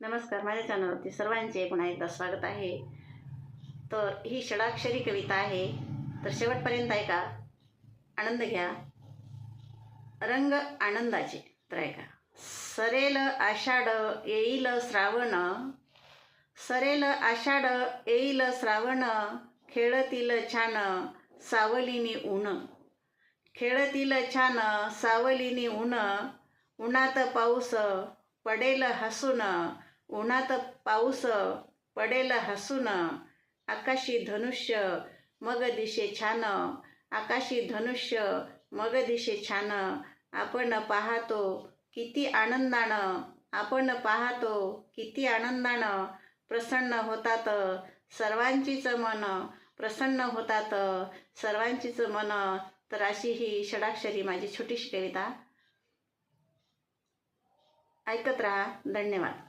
नमस्कार, माझ्या चॅनलवरती सर्वांचे पुन्हा एकदा स्वागत आहे. तर ही षडाक्षरी कविता आहे, तर शेवटपर्यंत ऐका, आनंद घ्या. रंग आनंदाचे. तर ऐका. सरेल आषाढ येईल श्रावण, सरेल आषाढ येईल श्रावण, खेळतील छान सावलीनी ऊन, खेळतील छान सावलीनी ऊन, उन्हात पाऊस पडेल हसून, उन्हात पाऊस पडेल हसून, आकाशी धनुष्य मग दिशे छान, आकाशी धनुष्य मग दिशे छान, आपण पाहतो किती आनंदानं, आपण पाहतो किती आनंदानं, प्रसन्न होतात सर्वांचीच मन, प्रसन्न होतात सर्वांचीच मन. तर अशी ही षडाक्षरी माझी छोटीशी कविता. ऐकत राहा. धन्यवाद.